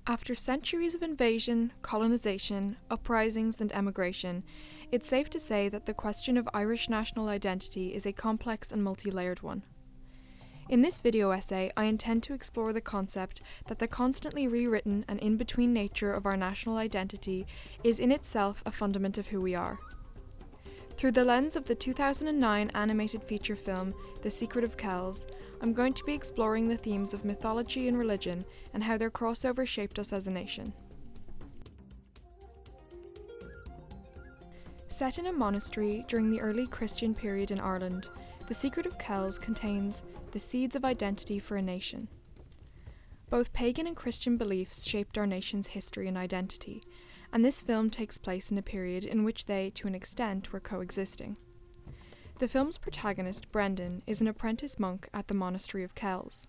After centuries of invasion, colonisation, uprisings and emigration, it's safe to say that the question of Irish national identity is a complex and multi-layered one. In this video essay, I intend to explore the concept that the constantly rewritten and in-between nature of our national identity is in itself a fundament of who we are. Through the lens of the 2009 animated feature film, The Secret of Kells, I'm going to be exploring the themes of mythology and religion and how their crossover shaped us as a nation. Set in a monastery during the early Christian period in Ireland, The Secret of Kells contains the seeds of identity for a nation. Both pagan and Christian beliefs shaped our nation's history and identity, and this film takes place in a period in which they, to an extent, were coexisting. The film's protagonist, Brendan, is an apprentice monk at the monastery of Kells.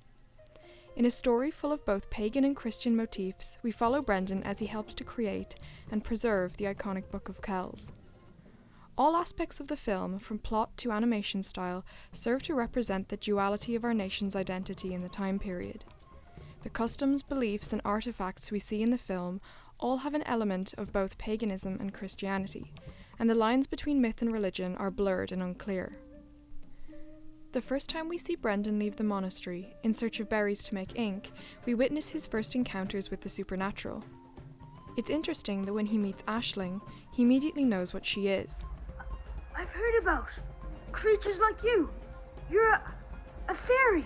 In a story full of both pagan and Christian motifs, we follow Brendan as he helps to create and preserve the iconic Book of Kells. All aspects of the film, from plot to animation style, serve to represent the duality of our nation's identity in the time period. The customs, beliefs, and artifacts we see in the film all have an element of both paganism and Christianity, and the lines between myth and religion are blurred and unclear. The first time we see Brendan leave the monastery, in search of berries to make ink, we witness his first encounters with the supernatural. It's interesting that when he meets Aisling, he immediately knows what she is. I've heard about creatures like you. You're a fairy.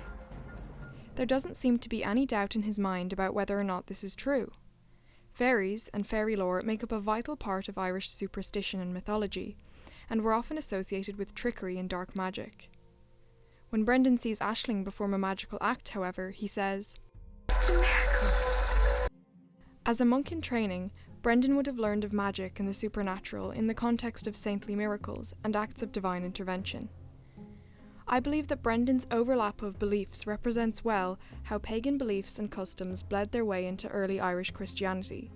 There doesn't seem to be any doubt in his mind about whether or not this is true. Fairies and fairy lore make up a vital part of Irish superstition and mythology, and were often associated with trickery and dark magic. When Brendan sees Aisling perform a magical act, however, he says, "It's a miracle." As a monk in training, Brendan would have learned of magic and the supernatural in the context of saintly miracles and acts of divine intervention. I believe that Brendan's overlap of beliefs represents well how pagan beliefs and customs bled their way into early Irish Christianity.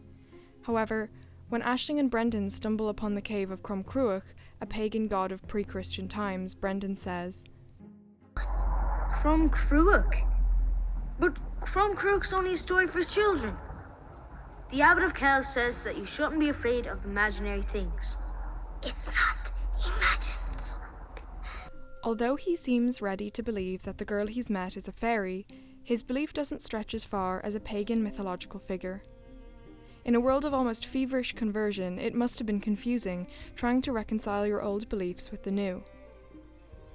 However, when Aisling and Brendan stumble upon the cave of Crom Cruach, a pagan god of pre-Christian times, Brendan says, Crom Cruach? But Crom Cruach's only a story for children. The Abbot of Kells says that you shouldn't be afraid of imaginary things. It's not imagined. Although he seems ready to believe that the girl he's met is a fairy, his belief doesn't stretch as far as a pagan mythological figure. In a world of almost feverish conversion, it must have been confusing trying to reconcile your old beliefs with the new.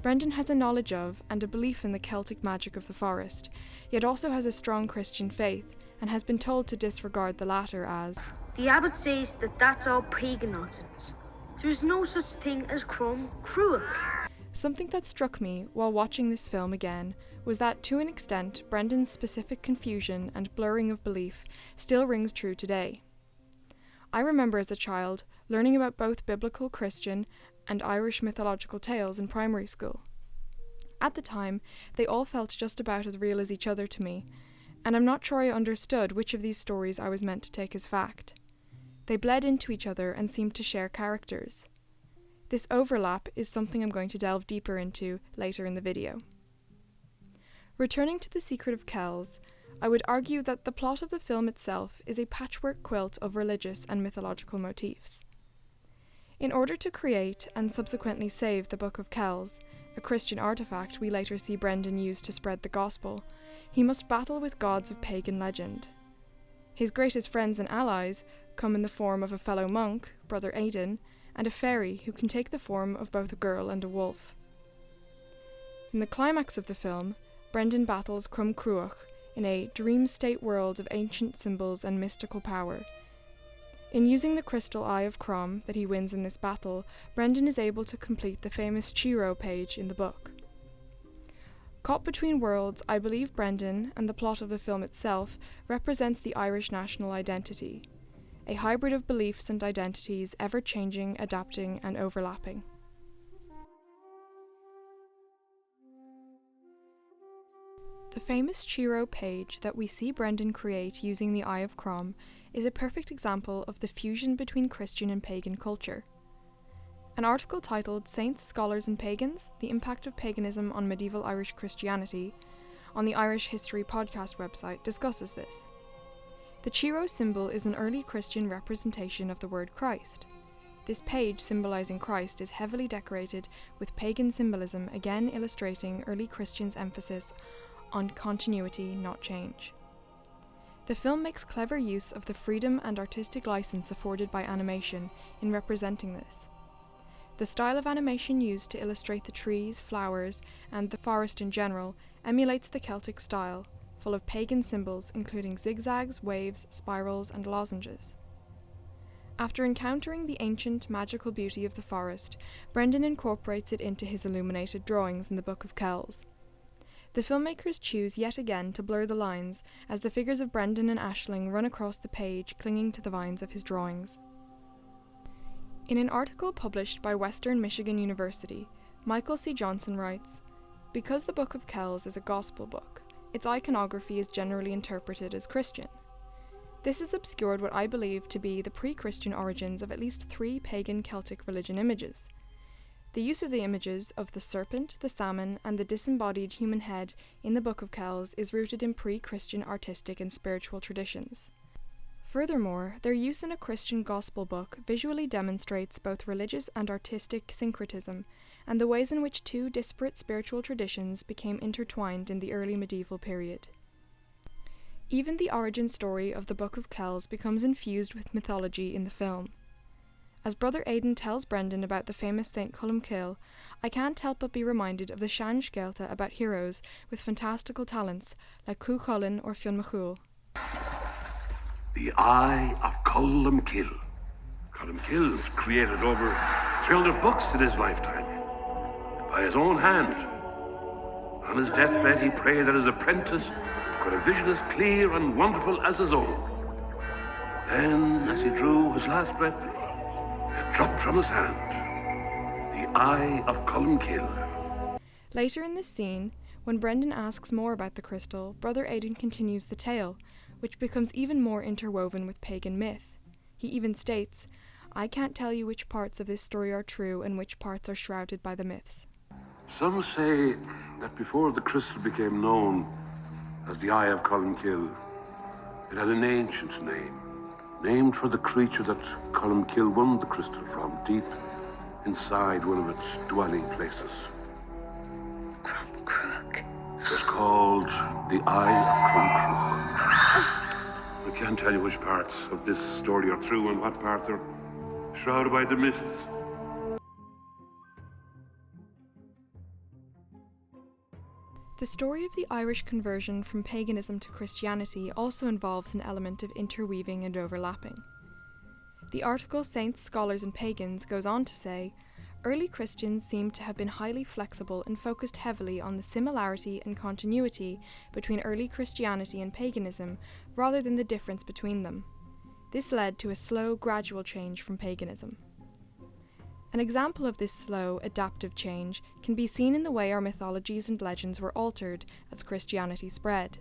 Brendan has a knowledge of and a belief in the Celtic magic of the forest, yet also has a strong Christian faith and has been told to disregard the latter as, The Abbot says that that's all pagan nonsense. There's no such thing as Crom Cruach. Something that struck me while watching this film again was that, to an extent, Brendan's specific confusion and blurring of belief still rings true today. I remember as a child learning about both biblical Christian and Irish mythological tales in primary school. At the time, they all felt just about as real as each other to me, and I'm not sure I understood which of these stories I was meant to take as fact. They bled into each other and seemed to share characters. This overlap is something I'm going to delve deeper into later in the video. Returning to The Secret of Kells, I would argue that the plot of the film itself is a patchwork quilt of religious and mythological motifs. In order to create and subsequently save the Book of Kells, a Christian artifact we later see Brendan use to spread the gospel, he must battle with gods of pagan legend. His greatest friends and allies come in the form of a fellow monk, Brother Aidan, and a fairy who can take the form of both a girl and a wolf. In the climax of the film, Brendan battles Crom Cruach in a dream state world of ancient symbols and mystical power. In using the crystal Eye of Crom that he wins in this battle, Brendan is able to complete the famous Chiro page in the book. Caught between worlds, I believe Brendan, and the plot of the film itself, represents the Irish national identity, a hybrid of beliefs and identities ever-changing, adapting, and overlapping. The famous Chiro page that we see Brendan create using the Eye of Crom is a perfect example of the fusion between Christian and pagan culture. An article titled Saints, Scholars and Pagans: The Impact of Paganism on Medieval Irish Christianity on the Irish History podcast website discusses this. The Chi-Rho symbol is an early Christian representation of the word Christ. This page symbolizing Christ is heavily decorated with pagan symbolism, again illustrating early Christians' emphasis on continuity, not change. The film makes clever use of the freedom and artistic license afforded by animation in representing this. The style of animation used to illustrate the trees, flowers, and the forest in general emulates the Celtic style, full of pagan symbols including zigzags, waves, spirals, and lozenges. After encountering the ancient, magical beauty of the forest, Brendan incorporates it into his illuminated drawings in the Book of Kells. The filmmakers choose yet again to blur the lines as the figures of Brendan and Aisling run across the page clinging to the vines of his drawings. In an article published by Western Michigan University, Michael C. Johnson writes, "Because the Book of Kells is a gospel book, its iconography is generally interpreted as Christian. This has obscured what I believe to be the pre-Christian origins of at least 3 pagan Celtic religion images. The use of the images of the serpent, the salmon, and the disembodied human head in the Book of Kells is rooted in pre-Christian artistic and spiritual traditions. Furthermore, their use in a Christian gospel book visually demonstrates both religious and artistic syncretism, and the ways in which 2 disparate spiritual traditions became intertwined in the early medieval period. Even the origin story of the Book of Kells becomes infused with mythology in the film. As Brother Aidan tells Brendan about the famous St. Columcille, I can't help but be reminded of the Sean Skelta about heroes with fantastical talents like Cú Chulainn or Fionn McCool. The Eye of Columcille. Columcille created over 300 books in his lifetime, by his own hand. On his deathbed, he prayed that his apprentice could have vision as clear and wonderful as his own. Then, as he drew his last breath, it dropped from his hand. The Eye of Columcille. Later in this scene, when Brendan asks more about the crystal, Brother Aidan continues the tale, which becomes even more interwoven with pagan myth. He even states, "I can't tell you which parts of this story are true and which parts are shrouded by the myths." Some say that before the crystal became known as the Eye of Columcille, it had an ancient name, named for the creature that Columcille won the crystal from, deep inside one of its dwelling places. Crook. It was called the Eye of Crook. I can't tell you which parts of this story are true and what parts are shrouded by the myths. The story of the Irish conversion from paganism to Christianity also involves an element of interweaving and overlapping. The article Saints, Scholars and Pagans goes on to say, early Christians seem to have been highly flexible and focused heavily on the similarity and continuity between early Christianity and paganism rather than the difference between them. This led to a slow, gradual change from paganism. An example of this slow, adaptive change can be seen in the way our mythologies and legends were altered as Christianity spread.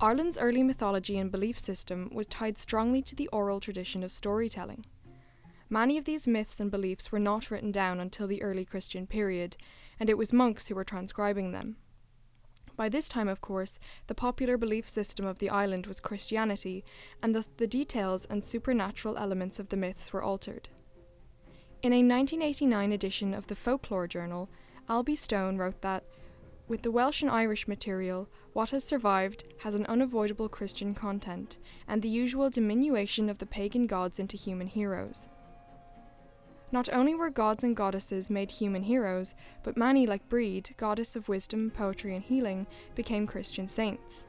Ireland's early mythology and belief system was tied strongly to the oral tradition of storytelling. Many of these myths and beliefs were not written down until the early Christian period, and it was monks who were transcribing them. By this time, of course, the popular belief system of the island was Christianity, and thus the details and supernatural elements of the myths were altered. In a 1989 edition of the Folklore Journal, Albie Stone wrote that, "With the Welsh and Irish material, what has survived has an unavoidable Christian content, and the usual diminution of the pagan gods into human heroes. Not only were gods and goddesses made human heroes, but many, like Breed, goddess of wisdom, poetry and healing, became Christian saints.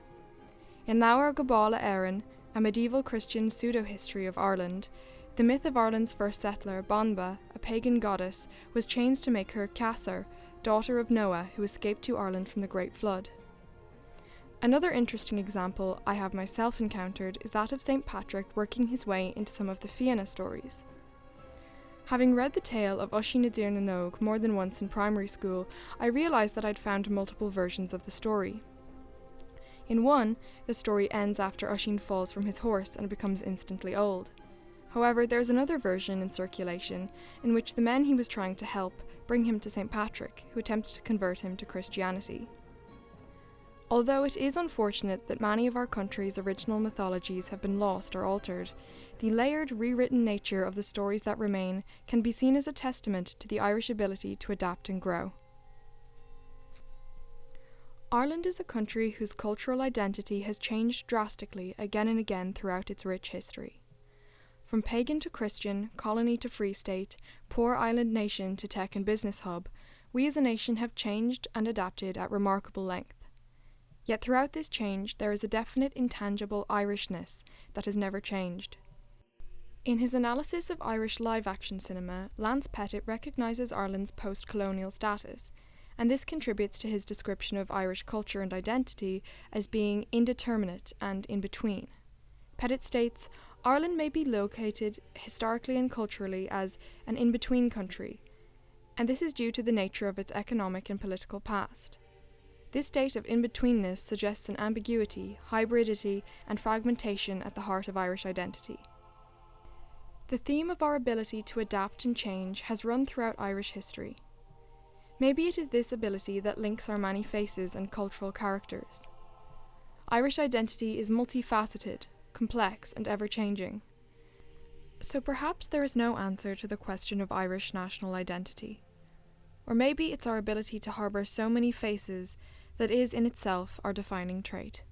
In Lawer Gabála Éireann, a medieval Christian pseudo-history of Ireland, the myth of Ireland's first settler, Banba, a pagan goddess, was changed to make her Casar, daughter of Noah, who escaped to Ireland from the Great Flood. Another interesting example I have myself encountered is that of St. Patrick working his way into some of the Fianna stories. Having read the tale of Uiscí na Dtír na nÓg more than once in primary school, I realised that I'd found multiple versions of the story. In one, the story ends after Uiscín falls from his horse and becomes instantly old. However, there's another version in circulation in which the men he was trying to help bring him to St. Patrick, who attempts to convert him to Christianity. Although it is unfortunate that many of our country's original mythologies have been lost or altered, the layered, rewritten nature of the stories that remain can be seen as a testament to the Irish ability to adapt and grow. Ireland is a country whose cultural identity has changed drastically again and again throughout its rich history. From pagan to Christian, colony to free state, poor island nation to tech and business hub, we as a nation have changed and adapted at remarkable length. Yet throughout this change, there is a definite intangible Irishness that has never changed. In his analysis of Irish live-action cinema, Lance Pettit recognises Ireland's post-colonial status, and this contributes to his description of Irish culture and identity as being indeterminate and in-between. Pettit states, Ireland may be located historically and culturally as an in-between country, and this is due to the nature of its economic and political past. This state of in-betweenness suggests an ambiguity, hybridity, and fragmentation at the heart of Irish identity. The theme of our ability to adapt and change has run throughout Irish history. Maybe it is this ability that links our many faces and cultural characters. Irish identity is multifaceted, complex, and ever-changing. So perhaps there is no answer to the question of Irish national identity. Or maybe it's our ability to harbour so many faces that is in itself our defining trait.